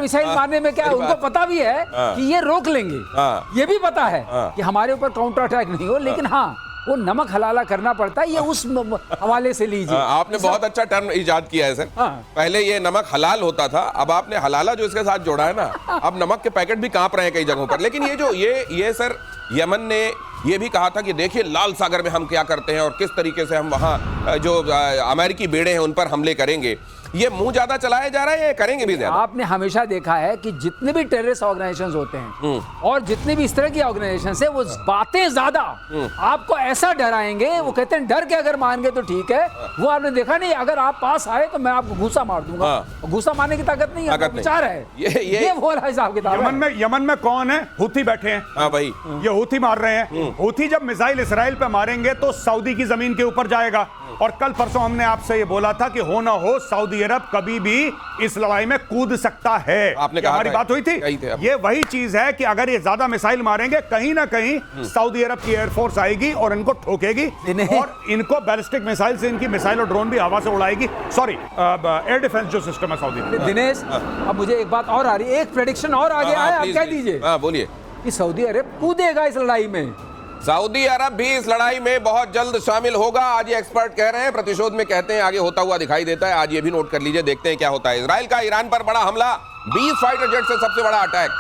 Missile मारने में क्या है, उनको पता भी है कि ये रोक लेंगे, ये भी पता है कि हमारे ऊपर काउंटर अटैक नहीं हो, लेकिन हाँ वो नमक हलाला करना पड़ता है, ये उस हवाले से लीजिए। आपने बहुत अच्छा टर्म इजाद किया है सर। पहले ये नमक हलाल होता था, अब आपने हलाला जो इसके साथ जोड़ा है ना, अब नमक के पैकेट भी कांप रहे हैं कई जगहों पर। लेकिन ये जो ये सर यमन ने ये भी कहा था कि देखिए लाल सागर में हम क्या करते हैं और किस तरीके से हम वहां जो अमेरिकी बेड़े हैं उन पर हमले करेंगे। ये मुंह ज्यादा चलाया जा रहा है, ये करेंगे भी ज्यादा। आपने हमेशा देखा है कि जितने भी टेररिस्ट ऑर्गेनाइजेशंस होते हैं और जितने भी इस तरह की ऑर्गेनाइजेशंस है, वो बातें ज्यादा आपको ऐसा डराएंगे, वो कहते हैं डर के अगर मान गए तो ठीक है। वो आपने देखा नहीं, अगर आप पास आए तो मैं आपको घूसा मार दूंगा। घूसा मारने की ताकत नहीं है, विचार है। ये वो हिसाब किताब है। यमन में कौन है? हूथी बैठे हैं। हाँ भाई, ये हूथी मार रहे हैं। हूथी जब मिसाइल इसराइल पे मारेंगे तो सऊदी की जमीन के ऊपर जाएगा। और कल परसों हमने आपसे ये बोला था कि हो ना हो सऊदी अरब कभी भी इस लड़ाई में कूद सकता है। आपने कहा हमारी बात हुई थी। ये वही चीज है कि अगर ये ज्यादा मिसाइल मारेंगे, कहीं ना कहीं सऊदी अरब की एयरफोर्स आएगी और इनको ठोकेगी और इनको बैलिस्टिक मिसाइल से इनकी मिसाइल और ड्रोन भी हवा से उड़ाएगी। सॉरी, एयर डिफेंस जो सिस्टम है सऊदी में। दिनेश, अब मुझे एक बात और आ रही है, एक प्रेडिक्शन और आगे आया, आप कह दीजिए। बोलिए। कि सऊदी अरब कूदेगा इस लड़ाई में। सऊदी अरब भी इस लड़ाई में बहुत जल्द शामिल होगा, आज ये एक्सपर्ट कह रहे हैं। प्रतिशोध में कहते हैं आगे होता हुआ दिखाई देता है। आज ये भी नोट कर लीजिए, देखते हैं क्या होता है। इजराइल का ईरान पर बड़ा हमला, 20 फाइटर जेट से सबसे बड़ा अटैक।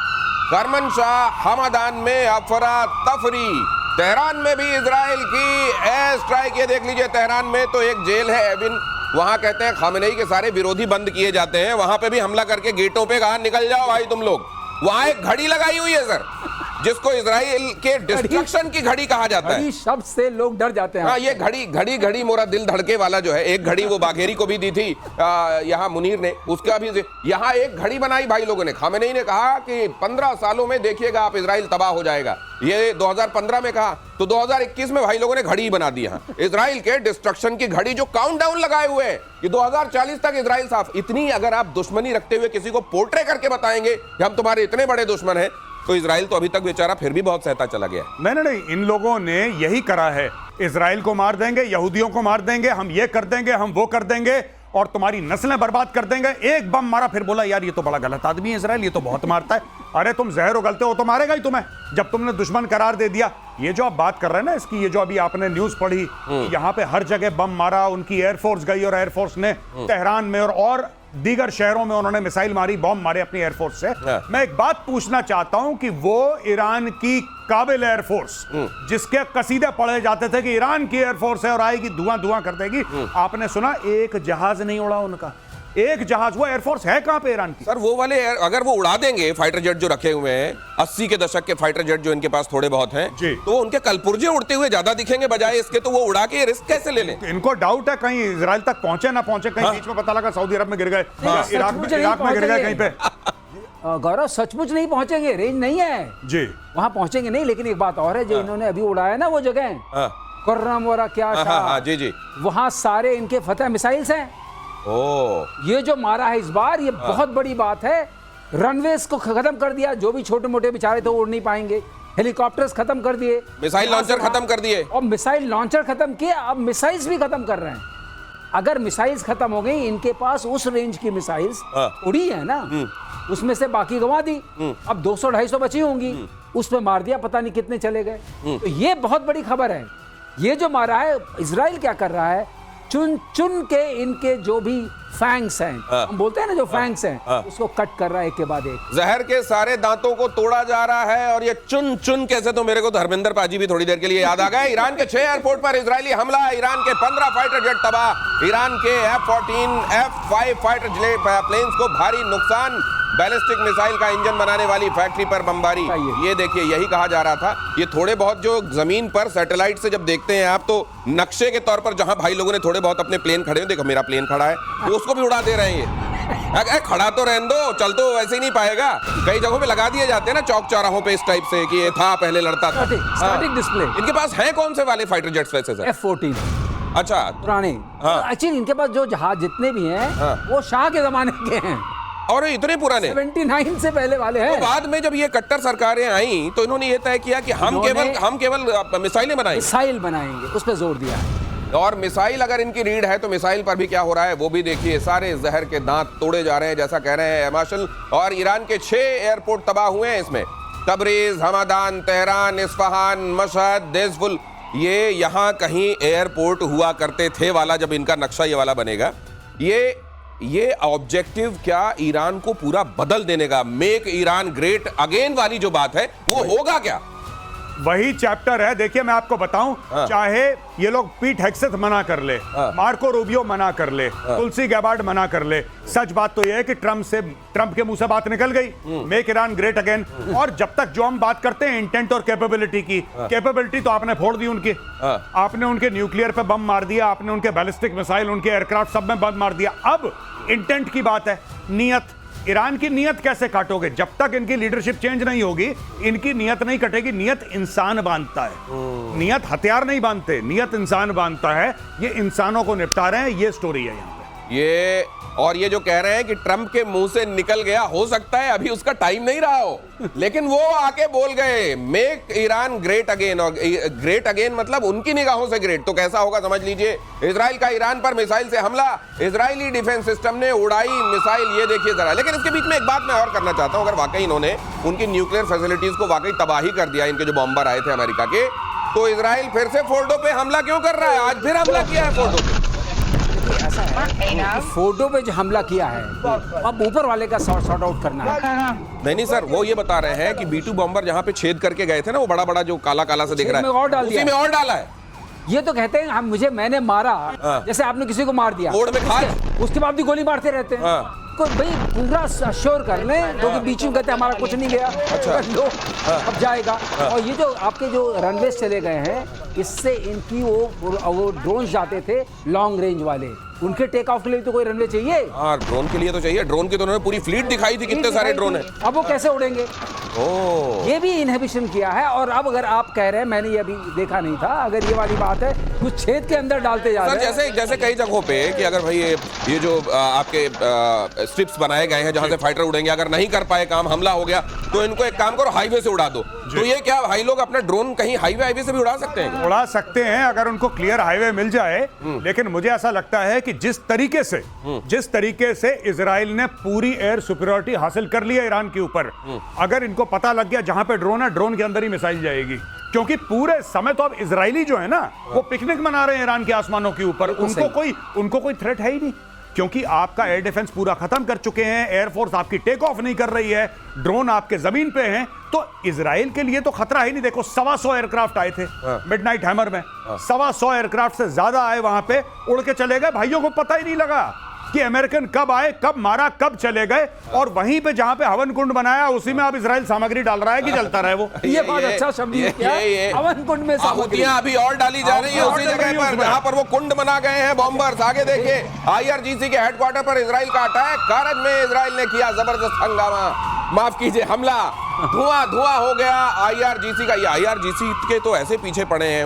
करमनशाह हमदान में अफरा तफरी। तेहरान में भी इजराइल की एयर स्ट्राइक। ये देख लीजिए, तेहरान में तो एक जेल है एविन, वहां कहते हैं खामेनेई के सारे विरोधी बंद किए जाते हैं। वहां पे भी हमला करके गेटों पे कहा निकल जाओ भाई तुम लोग। वहां एक घड़ी लगाई हुई है सर, जिसको इजराइल के डिस्ट्रक्शन की घड़ी कहा जाता है। शब्द से लोग डर जाते हैं। हाँ, ये घड़ी मोरा दिल धड़के वाला जो है, एक घड़ी वो बाघेरी को भी दी थी यहाँ मुनीर ने, उसका भी यहाँ एक घड़ी बनाई भाई लोगों ने। खामेनेई ने कहा कि 15 सालों में देखिएगा आप इजराइल तबाह हो जाएगा। ये 2015 में कहा, तो 2021 में भाई लोगों ने घड़ी बना दी। इजराइल के डिस्ट्रक्शन की घड़ी, जो काउंटडाउन लगाए हुए हैं कि 2040 तक इजराइल साफ। इतनी अगर आप दुश्मनी रखते हुए किसी को पोर्ट्रे करके बताएंगे कि हम तुम्हारे इतने बड़े दुश्मन हैं, तो इजराइल तो अभी तक बेचारा फिर भी बहुत सहता चला गया। नहीं, इन लोगों ने यही करा है। इजराइल को मार देंगे, यहूदियों को मार देंगे, हम ये कर देंगे, हम वो कर देंगे और तुम्हारी नस्लें बर्बाद कर देंगे। एक बम मारा, फिर बोला यार ये तो बड़ा गलत आदमी है इजराइल, ये तो बहुत मारता है। अरे तुम जहर उगलते हो तो मारेगा ही तुम्हें, जब तुमने दुश्मन करार दे दिया। ये जो आप बात कर रहे हैं ना इसकी, ये जो अभी आपने न्यूज पढ़ी, यहाँ पे हर जगह बम मारा, उनकी एयरफोर्स गई और एयरफोर्स ने तेहरान में और दीगर शहरों में उन्होंने मिसाइल मारी, बॉम्ब मारे अपनी एयरफोर्स से। मैं एक बात पूछना चाहता हूं कि वो ईरान की काबिल एयरफोर्स, जिसके कसीदे पढ़े जाते थे कि ईरान की एयरफोर्स है और आएगी धुआं धुआं कर देगी, आपने सुना एक जहाज नहीं उड़ा उनका? एक जहाज, वो एयरफोर्स है कहां पे ईरान की? सर वो वाले अगर वो उड़ा देंगे फाइटर जेट जो रखे हुए हैं, 80 के दशक के फाइटर जेट जो इनके पास थोड़े बहुत हैं, तो उनके कलपुर्जे उड़ते हुए ज्यादा दिखेंगे बजाय इसके। तो वो उड़ा के रिस्क कैसे ले लें? इनको डाउट है कहीं इजराइल तक पहुंचे ना पहुंचे, कहीं बीच में पता लगा सऊदी अरब में गिर गए, इराक में गिर गए कहीं पे। गौरव, सचमुच नहीं पहुंचेंगे, रेंज नहीं है जी, वहां पहुंचेंगे नहीं। लेकिन एक बात और है, जो इन्होंने अभी उड़ाया ना वो जगह, कुर्रम वरा क्या जी, वहां सारे इनके फतह मिसाइल्स हैं। ये जो मारा है इस बार, ये बहुत बड़ी बात है। रनवेज को खत्म कर दिया, जो भी छोटे मोटे बेचारे थे उड़ नहीं पाएंगे। हेलीकॉप्टर्स खत्म कर दिए, मिसाइल लॉन्चर खत्म कर दिए, और मिसाइल लॉन्चर खत्म किए, अब मिसाइल्स भी खत्म कर रहे हैं। अगर मिसाइल्स खत्म हो गई, इनके पास उस रेंज की मिसाइल्स उड़ी है ना, उसमें से बाकी गंवा दी। अब 200-250 बची होंगी, उसमें मार दिया, पता नहीं कितने चले गए। तो ये बहुत बड़ी खबर है। ये जो मारा है, इजराइल क्या कर रहा है, चुन चुन के इनके जो भी फैंग्स हैं, हम बोलते हैं ना जो फैंग्स हैं, उसको कट कर रहा है एक के बाद एक। जहर के सारे दांतों को तोड़ा जा रहा है। और ये चुन चुन कैसे, तो मेरे को धर्मेंद्र पाजी भी थोड़ी देर के लिए याद आ गए। ईरान के 6 एयरपोर्ट पर इजरायली हमला, ईरान के 15 फाइटर जेट तबाह, ईरान के F-14, F-5 फाइटर प्लेन्स को भारी नुकसान, बैलिस्टिक मिसाइल का इंजन बनाने वाली फैक्ट्री पर बमबारी। ये देखिए, यही कहा जा रहा था। ये थोड़े बहुत जो जमीन पर सैटेलाइट से जब देखते हैं आप, तो नक्शे के तौर पर जहां भाई लोगों ने थोड़े बहुत अपने प्लेन खड़े हैं, देखो मेरा प्लेन खड़ा है, तो उसको भी उड़ा दे रहे हैं ये। खड़ा तो रहने दो, चल तो वैसे ही नहीं पाएगा। कई जगहों पे लगा दिए जाते हैं ना चौक चौराहों पे इस टाइप से कि ये था, पहले लड़ता था। Static display. इनके पास हैं कौन से वाले फाइटर जेट्स वैसे सर? F-14। अच्छा, पुराने। एक्चुअली इनके पास जो जहाज जितने भी हैं, वो शाह के जमाने के हैं। और इतने पुराने 79 से पहले वाले हैं। तो बाद में जब ये कट्टर सरकारें आई, तो इन्होंने ये तय किया कि हम केवल मिसाइलें बनाएंगे, मिसाइल बनाएंगे, उस पर जोर दिया। और मिसाइल अगर इनकी रीड है तो मिसाइल पर भी क्या हो रहा है वो भी देखिए। सारे जहर के दांत तोड़े जा रहे हैं जैसा कह रहे हैं मार्शल। और ईरान के 6 एयरपोर्ट तबाह हुए हैं इसमें, Tabriz, Hamdan, Tehran, Isfahan, Mashhad, देज़फुल, ये यहाँ कहीं एयरपोर्ट हुआ करते थे वाला जब इनका नक्शा ये वाला बनेगा, ये ऑब्जेक्टिव क्या ईरान को पूरा बदल देने का, मेक ईरान ग्रेट अगेन वाली जो बात है वो होगा क्या? वही चैप्टर है। देखिए मैं आपको बताऊं, चाहे ये लोग पीट हेग्सेथ मना कर ले, मार्को रूबियो मना कर ले, तुलसी गैबार्ड मना कर ले, सच बात तो ये है कि ट्रंप के मुंह से बात निकल गई, मेक ईरान ग्रेट अगेन। और जब तक जो हम बात करते हैं इंटेंट और कैपेबिलिटी की, कैपेबिलिटी तो आपने फोड़ दी उनकी, आपने उनके न्यूक्लियर पे बम मार दिया, आपने उनके बैलिस्टिक मिसाइल, उनके एयरक्राफ्ट सब में बम मार दिया। अब इंटेंट की बात है, नियत। ईरान की नियत कैसे काटोगे? जब तक इनकी लीडरशिप चेंज नहीं होगी इनकी नियत नहीं कटेगी। नियत इंसान बांधता है, नियत हथियार नहीं बांधते, नियत इंसान बांधता है। ये इंसानों को निपटा रहे हैं, ये स्टोरी है यहाँ पे। ये और ये जो कह रहे हैं कि ट्रंप के मुंह से निकल गया, हो सकता है अभी उसका टाइम नहीं रहा हो, लेकिन वो आके बोल गए मेक ईरान ग्रेट अगेन। और ग्रेट अगेन मतलब उनकी निगाहों से ग्रेट तो कैसा होगा समझ लीजिए। इजराइल का ईरान पर मिसाइल से हमला, इजरायली डिफेंस सिस्टम ने उड़ाई मिसाइल, ये देखिए जरा। लेकिन इसके बीच में एक बात मैं और करना चाहता हूं, अगर वाकई इन्होंने उनकी न्यूक्लियर फैसिलिटीज को वाकई तबाही कर दिया, इनके जो बॉम्बर आए थे अमेरिका के, तो इजराइल फिर से फोर्डो पे हमला क्यों कर रहा है? आज फिर हमला किया है फोर्डो पे। ऐसा है, फोर्डो पे जो हमला किया है अब ऊपर वाले का सॉर्ट आउट करना है। नहीं सर, वो ये बता रहे हैं कि B2 बॉम्बर जहां पे छेद करके गए थे ना, वो बड़ा बड़ा जो काला काला से दिख रहा है, और डाल दिया, उसी में और डाला है। ये तो कहते हैं मैंने मारा, जैसे आपने किसी को मार दिया, ओड़ में खाद, उसके बाद भी गोली मारते रहते हैं। कोई भाई पूरा अश्योर कर लें, क्योंकि बीच में कहते हैं हमारा कुछ नहीं गया, अच्छा लो अब जाएगा। और ये जो आपके जो रनवे चले गए हैं, इससे इनकी वो ड्रोन जाते थे लॉन्ग रेंज वाले, उनके टेक ऑफ के लिए तो कोई रनवे चाहिए। हाँ, ड्रोन के लिए तो चाहिए। ड्रोन की तो उन्होंने पूरी फ्लीट दिखाई थी, कितने सारे ड्रोन है। अब वो कैसे उड़ेंगे? ये भी इनहिबिशन किया है। और अब अगर आप कह रहे हैं, मैंने ये अभी देखा नहीं था, अगर ये वाली बात है कुछ छेद के अंदर डालते जा रहे हैं, जैसे कई जगहों पे कि अगर भाई ये जो आपके स्ट्रिप्स बनाए गए हैं जहां से फाइटर उड़ेंगे, अगर नहीं कर पाए काम, हमला हो गया, तो इनको एक काम करो, हाईवे से उड़ा दो। तो ये क्या भाई लोग अपना ड्रोन कहीं हाईवे से भी उड़ा सकते हैं? उड़ा सकते हैं अगर उनको क्लियर हाईवे मिल जाए। लेकिन मुझे ऐसा लगता है कि जिस तरीके से इजराइल ने पूरी एयर सुपीरियरिटी हासिल कर ली है ईरान के ऊपर, अगर इनको पता लग गया जहां पे ड्रोन है, ड्रोन के अंदर ही मिसाइल जाएगी। क्योंकि पूरे समय तो अब इजरायली जो है ना, वो पिकनिक मना रहे हैं ईरान के आसमानों के ऊपर, उनको कोई थ्रेट है ही नहीं, क्योंकि आपका एयर डिफेंस पूरा खत्म कर चुके हैं, एयरफोर्स आपकी टेक ऑफ नहीं कर रही है, ड्रोन आपके जमीन पे हैं, तो इजराइल के लिए तो खतरा ही नहीं। देखो 125 एयरक्राफ्ट आए थे मिडनाइट हैमर में, 125 एयरक्राफ्ट से ज्यादा आए, वहां पे उड़ के चले गए, भाइयों को पता ही नहीं लगा कि अमेरिकन कब आए, कब मारा, कब चले गए। और वहीं पे जहां पे हवन कुंड बनाया, उसी में अब इजराइल सामग्री डाल रहा है कि जलता रहे वो। ये बात अच्छा शब्द है, हवन कुंड में आहुतियां अभी और डाली जा रही है उसी जगह पर जहां पर वो कुंड बना गए हैं बॉम्बर्स। आगे देखिए, IRGC के हेडक्वार्टर पर इजराइल का अटैक, कारज में इजराइल ने किया जबरदस्त हंगामा, माफ कीजिए हमला, धुआं हो गया IRGC का। ये IRGC के तो ऐसे पीछे पड़े हैं।